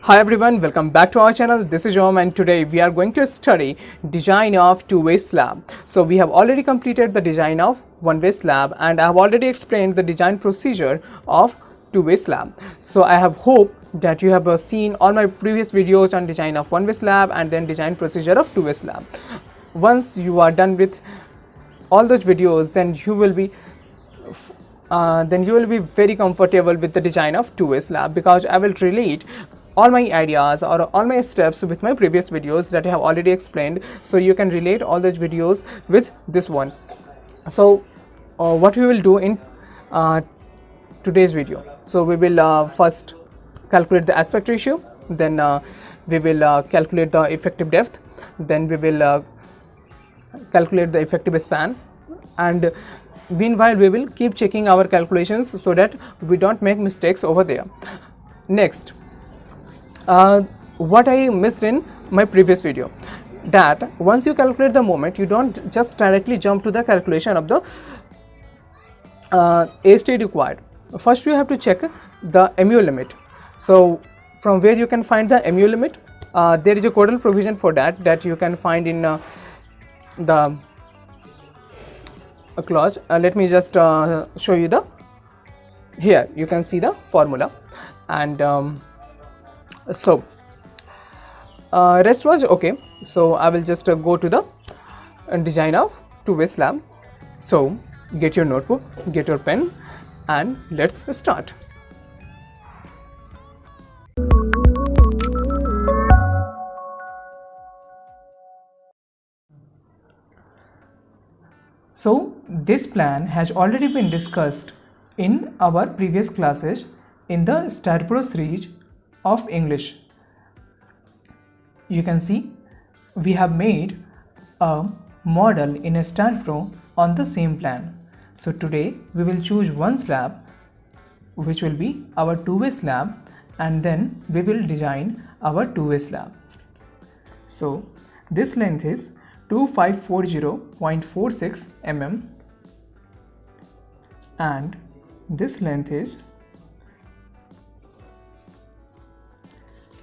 Hi everyone, welcome back to our channel. This is Om and today we are going to study design of two-way slab. So we have already completed the design of one-way slab and I have already explained the design procedure of two-way slab. So I have hope that you have seen all my previous videos on design of one-way slab and then design procedure of two-way slab. Once you are done with all those videos, then you will be very comfortable with the design of two-way slab, because I will relate all my ideas or all my steps with my previous videos that I have already explained, so you can relate all those videos with this one. So what we will do in today's video, so we will first calculate the aspect ratio, then we will calculate the effective depth, then we will calculate the effective span, and meanwhile we will keep checking our calculations so that we don't make mistakes over there. Next, what I missed in my previous video, that once you calculate the moment, you don't just directly jump to the calculation of the AST required. First you have to check the MU limit. So from where you can find the MU limit, there is a codal provision for that you can find in the clause. Let me just show you here you can see the formula, and rest was okay. So I will just go to the design of two-way slab. So get your notebook, get your pen, and let's start. So this plan has already been discussed in our previous classes in the StatPro series of English. You can see we have made a model in a StatPro on the same plan. So today we will choose one slab which will be our two-way slab, and then we will design our two-way slab. So this length is 2540.46 mm and this length is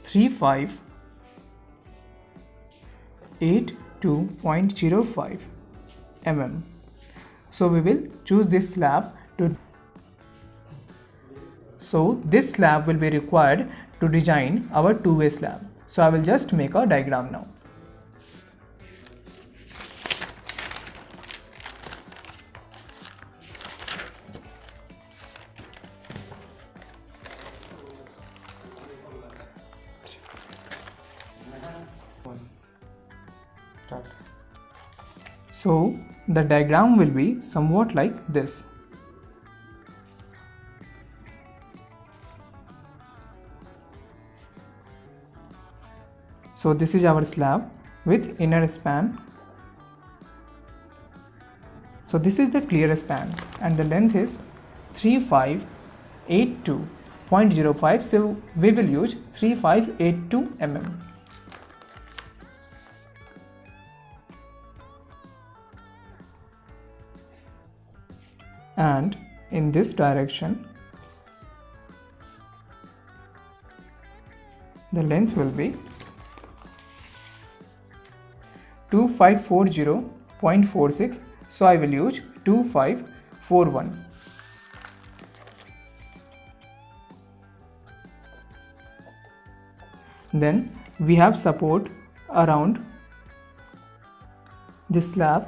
3582.05 mm. So we will choose this slab to. So this slab will be required to design our two-way slab. So I will just make a diagram now. So the diagram will be somewhat like this. So this is our slab with inner span. So this is the clear span and the length is 3582.05. So we will use 3582 mm. And in this direction the length will be 2540.46. so I will use 2541. Then we have support around this slab.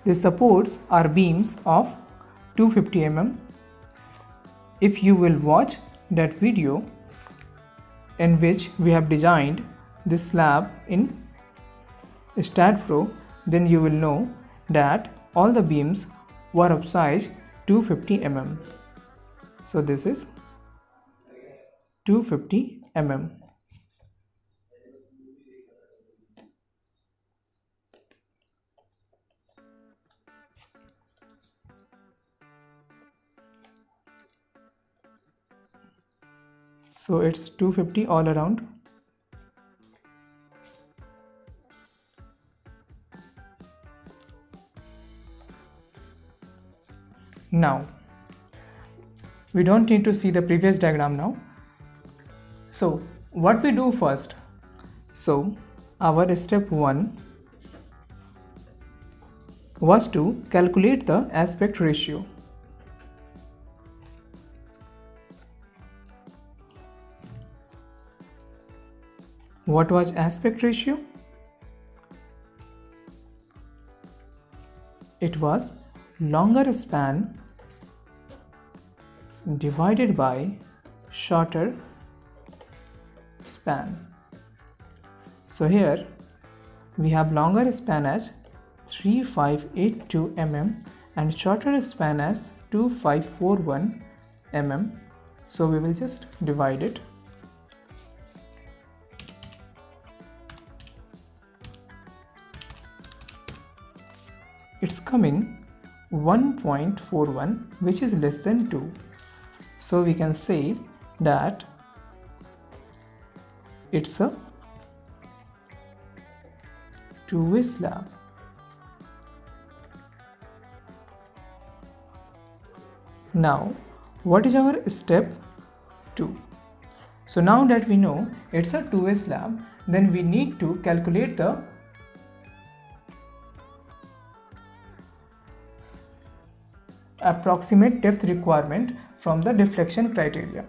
The supports are beams of 250 mm. If you will watch that video in which we have designed this slab in StatPro, then you will know that all the beams were of size 250 mm. So this is 250 mm. So it's 250 all around. Now we don't need to see the previous diagram now. So what we do first? So our step 1 was to calculate the aspect ratio. What was aspect ratio? It was longer span divided by shorter span. So here we have longer span as 3582 mm and shorter span as 2541 mm. So we will just divide it. It's coming 1.41, which is less than 2. So we can say that it's a two-way slab. Now, what is our step 2? So now that we know it's a two-way slab, then we need to calculate the approximate depth requirement from the deflection criteria.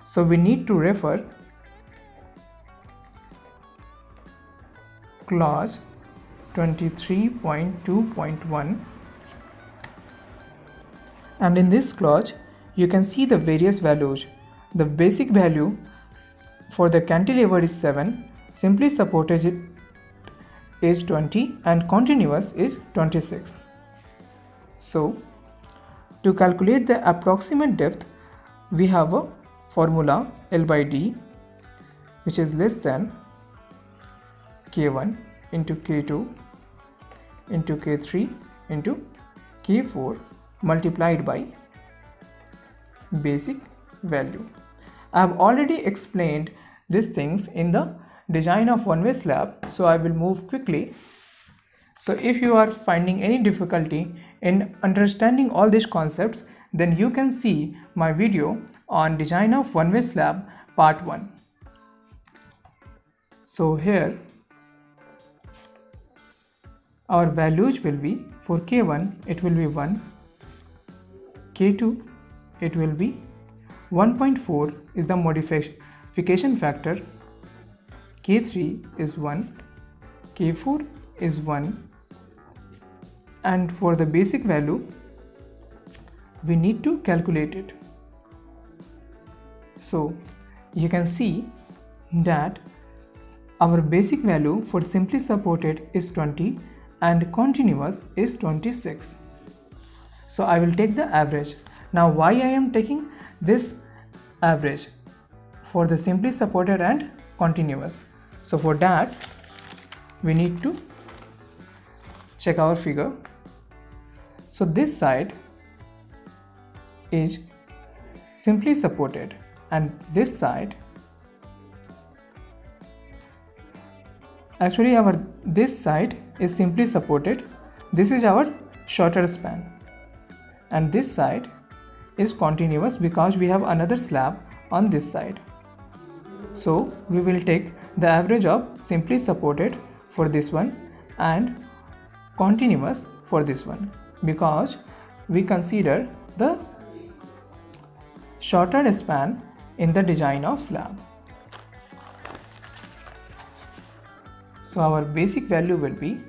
So we need to refer clause 23.2.1, and in this clause you can see the various values. The basic value for the cantilever is 7, simply supported is 20 and continuous is 26. So to calculate the approximate depth, we have a formula L by D, which is less than K1 into K2 into K3 into K4 multiplied by basic value. I have already explained these things in the design of one-way slab, so I will move quickly. So if you are finding any difficulty in understanding all these concepts, then you can see my video on design of one-way slab part 1. So here our values will be, for K1 it will be 1, K2 it will be 1.4 is the modification factor, K3 is 1, K4 is 1, and for the basic value we need to calculate it. So you can see that our basic value for simply supported is 20 and continuous is 26. So I will take the average. Now why I am taking this average for the simply supported and continuous? So for that we need to check our figure. So this side is simply supported and this side, actually this side is simply supported, this is our shorter span, and this side is continuous because we have another slab on this side. So we will take the average of simply supported for this one and continuous for this one, because we consider the shorter span in the design of slab. So our basic value will be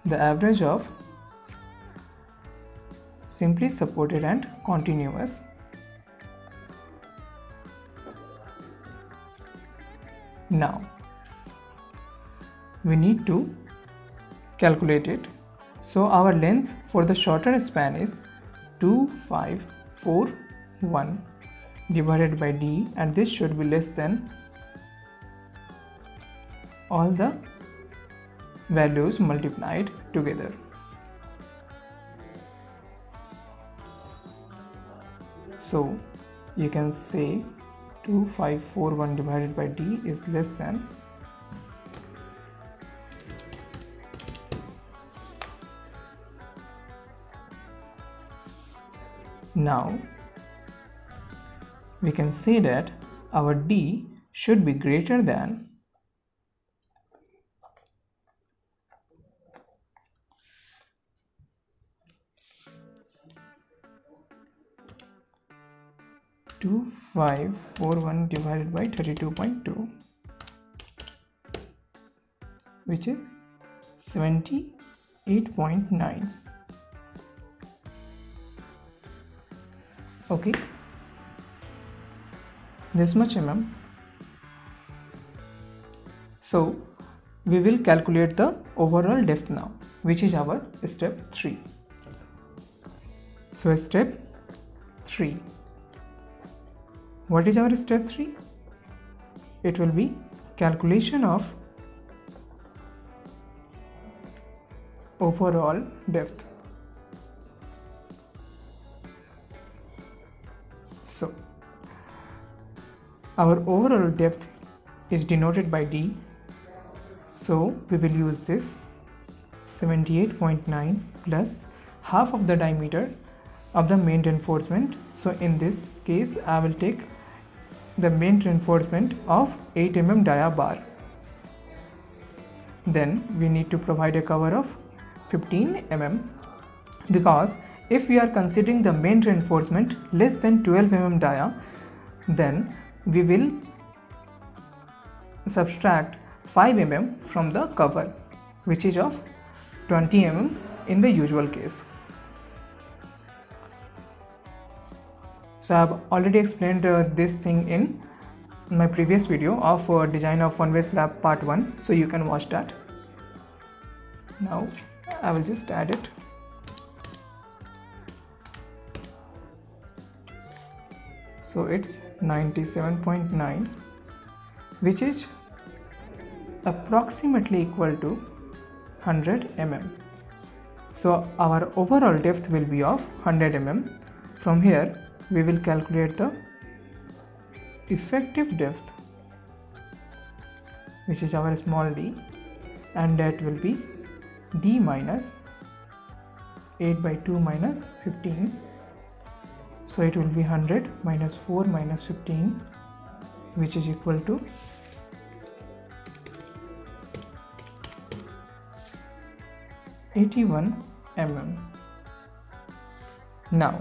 the average of simply supported and continuous now. We need to calculate it. So our length for the shorter span is 2541 divided by D, and this should be less than all the values multiplied together. So you can say 2541 divided by D is less than now we can say that our D should be greater than 2541 divided by 32.2, which is 78.9. Okay, this much mm. So we will calculate the overall depth now, which is our step 3. So step 3. What is our step 3? It will be calculation of overall depth. So our overall depth is denoted by D. So we will use this 78.9 plus half of the diameter of the main reinforcement. So in this case I will take the main reinforcement of 8 mm dia bar. Then we need to provide a cover of 15 mm, because if we are considering the main reinforcement less than 12 mm dia, then we will subtract 5 mm from the cover, which is of 20 mm in the usual case. So I have already explained this thing in my previous video of design of one-way slab part 1, so you can watch that. Now I will just add it. So it's 97.9, which is approximately equal to 100 mm. So our overall depth will be of 100 mm. From here we will calculate the effective depth, which is our small d, and that will be d minus 8 by 2 minus 15. So it will be 100 minus 4 minus 15, which is equal to 81 mm. Now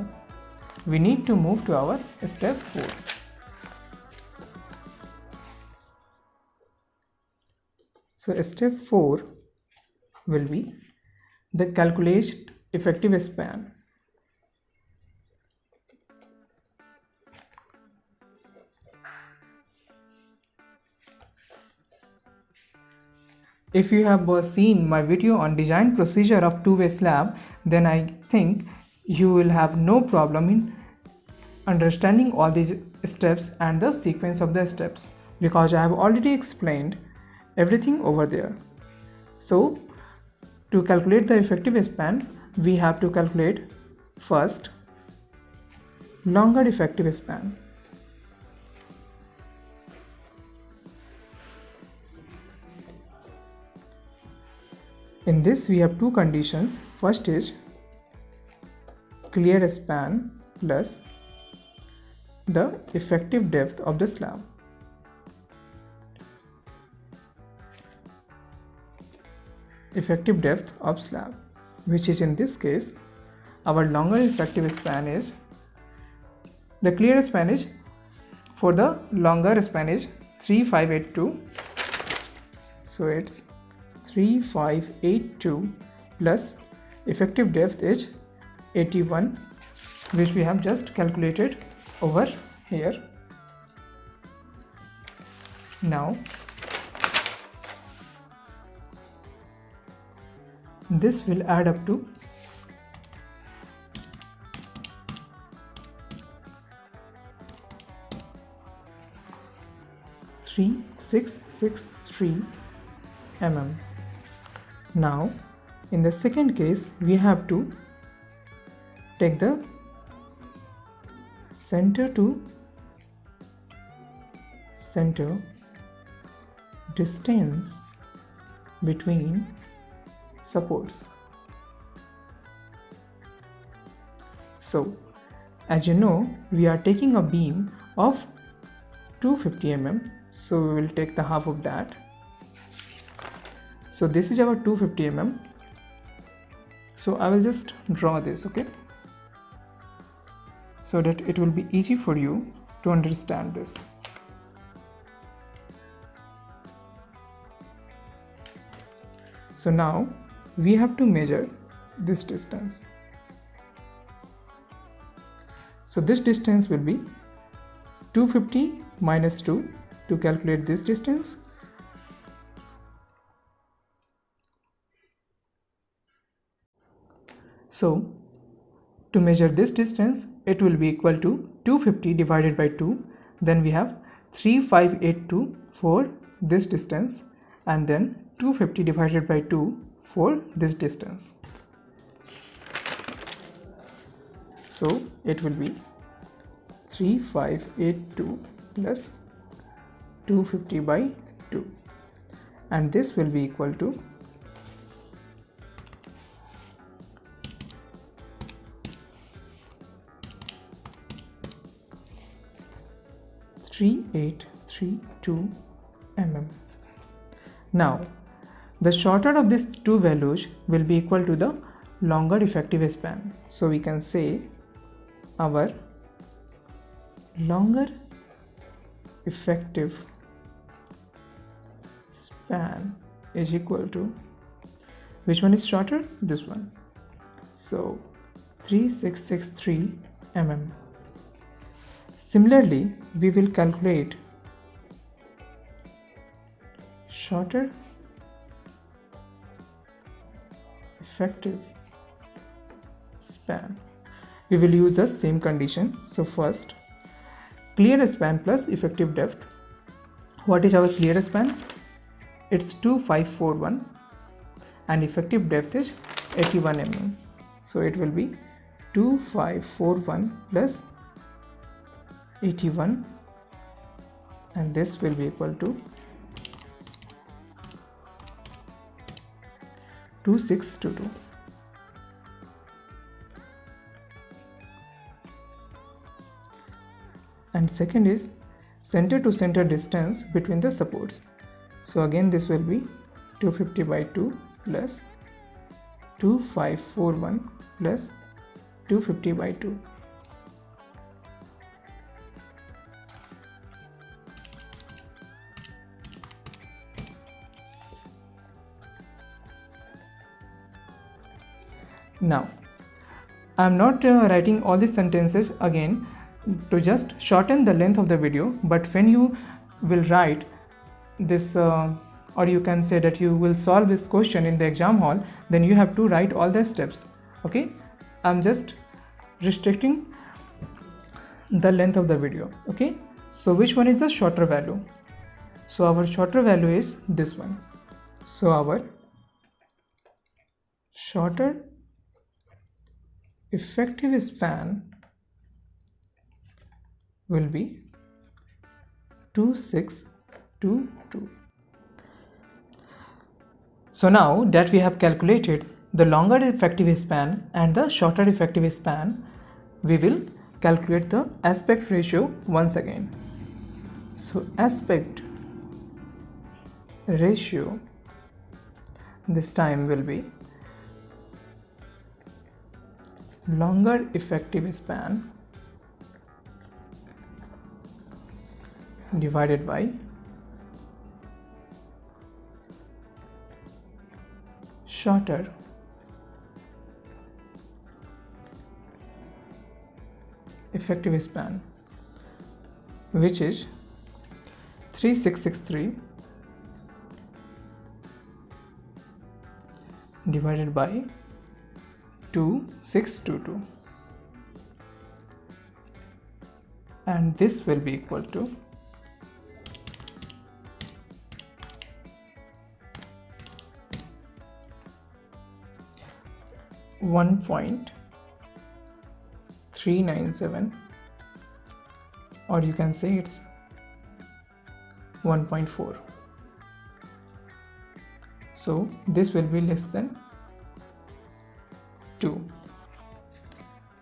we need to move to our step 4. So step 4 will be the calculate effective span. If you have seen my video on design procedure of two-way slab, then I think you will have no problem in understanding all these steps and the sequence of the steps, because I have already explained everything over there. So to calculate the effective span, we have to calculate first longer effective span. In this we have two conditions. First is clear span plus the effective depth of the slab. Effective depth of slab, which is in this case our longer effective span is, the clear span is, for the longer span is 3582. So it's 3582 plus effective depth is 81, which we have just calculated over here. Now this will add up to 3663 mm. Now in the second case we have to take the center to center distance between supports. So as you know, we are taking a beam of 250 mm, so we will take the half of that. So this is our 250 mm. So I will just draw this, okay, so that it will be easy for you to understand this. So now we have to measure this distance. So this distance will be 250 minus 2 to calculate this distance. So to measure this distance, it will be equal to 250 divided by 2. Then we have 3582 for this distance, and then 250 divided by 2 for this distance. So it will be 3582 plus 250 by 2, and this will be equal to 3832 mm. Now the shorter of these two values will be equal to the longer effective span. So we can say our longer effective span is equal to, which one is shorter? This one. So 3663 mm. Similarly, we will calculate shorter effective span. We will use the same condition. So first, clear span plus effective depth. What is our clear span? It's 2541 and effective depth is 81 mm. So it will be 2541 plus 81, and this will be equal to 2622. And second is center to center distance between the supports. So again this will be 250 by 2 plus 2541 plus 250 by 2. Now I am not writing all these sentences again to just shorten the length of the video, but when you will write this or you can say that you will solve this question in the exam hall, then you have to write all the steps. Okay, I'm just restricting the length of the video. Okay, so which one is the shorter value? So our shorter value is this one. So our shorter effective span will be 2622. So now that we have calculated the longer effective span and the shorter effective span, we will calculate the aspect ratio once again. So aspect ratio this time will be longer effective span divided by shorter effective span, which is 3663 divided by 2622, and this will be equal to 1.397, or you can say it's 1.4. So this will be less than 2.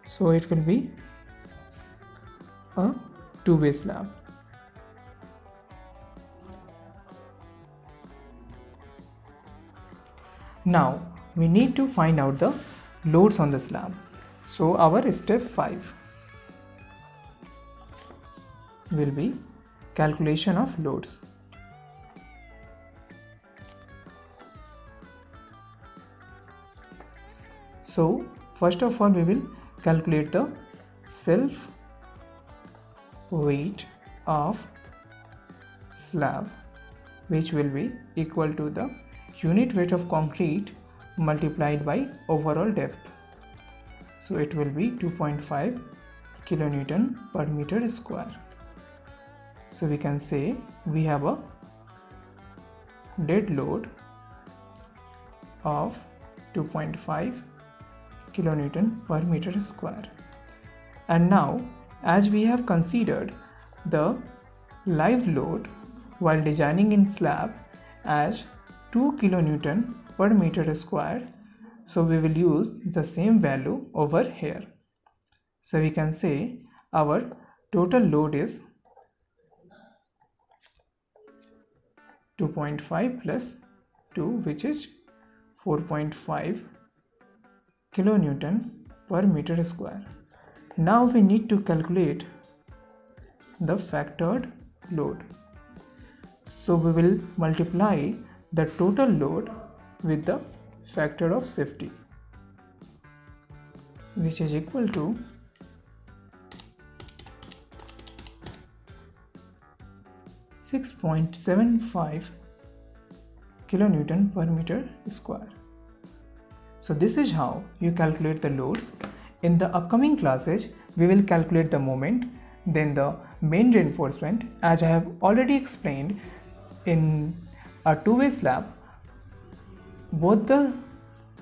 So it will be a two-way slab. Now we need to find out the loads on the slab. So our step 5 will be calculation of loads. So first of all we will calculate the self weight of slab, which will be equal to the unit weight of concrete multiplied by overall depth. So it will be 2.5 kilonewton per meter square. So we can say we have a dead load of 2.5 kilonewton per meter square. And now, as we have considered the live load while designing in slab as 2 kilonewton per meter square, so we will use the same value over here. So we can say our total load is 2.5 plus 2, which is 4.5 kilonewton per meter square. Now we need to calculate the factored load. So we will multiply the total load with the factor of safety, which is equal to 6.75 kilonewton per meter square. So this is how you calculate the loads. In the upcoming classes, we will calculate the moment, then the main reinforcement. As I have already explained, in a two-way slab, both the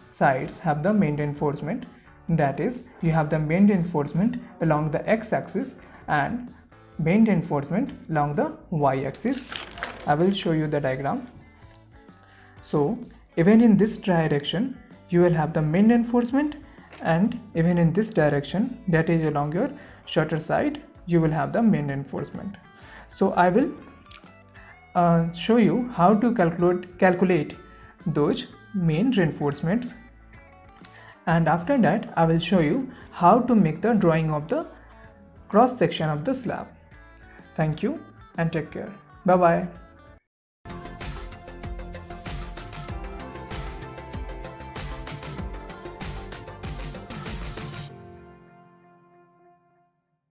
sides have the main reinforcement. That is, you have the main reinforcement along the x-axis and main reinforcement along the y-axis. I will show you the diagram. So even in this direction, you will have the main reinforcement, and even in this direction, that is along your shutter side, you will have the main reinforcement. So I will show you how to calculate those main reinforcements, and after that I will show you how to make the drawing of the cross section of the slab. Thank you and take care. Bye bye.